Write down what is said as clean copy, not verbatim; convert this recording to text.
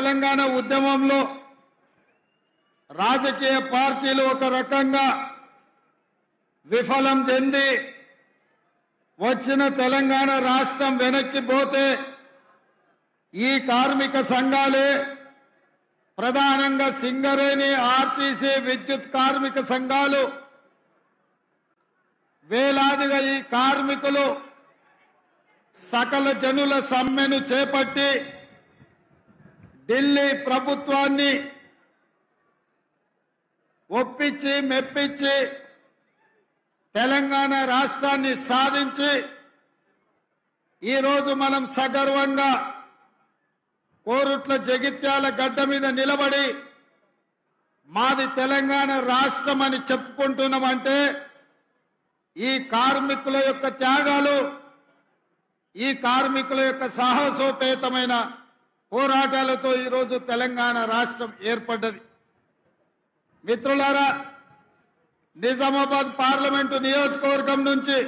తెలంగాణ ఉద్యమంలో రాజకీయ పార్టీలు ఒక రకంగా విఫలం చెంది వచ్చిన తెలంగాణ రాష్ట్రం వెనక్కి పోతే ఈ కార్మిక సంఘాలే ప్రధానంగా సింగరేణి, ఆర్టీసీ, విద్యుత్ కార్మిక సంఘాలు వేలాదిగా ఈ కార్మికులు సకల జనుల సమ్మెను చేపట్టి ఢిల్లీ ప్రభుత్వాన్ని ఒప్పించి మెప్పించి తెలంగాణ రాష్ట్రాన్ని సాధించి ఈరోజు మనం సగర్వంగా కోరుట్ల జగిత్యాల గడ్డ మీద నిలబడి మాది తెలంగాణ రాష్ట్రం అని చెప్పుకుంటున్నామంటే ఈ కార్మికుల యొక్క త్యాగాలు, ఈ కార్మికుల యొక్క సాహసోపేతమైన పోరాటాలతో ఈరోజు తెలంగాణ రాష్ట్రం ఏర్పడ్డది. మిత్రులారా, నిజామాబాద్ పార్లమెంటు నియోజకవర్గం నుంచి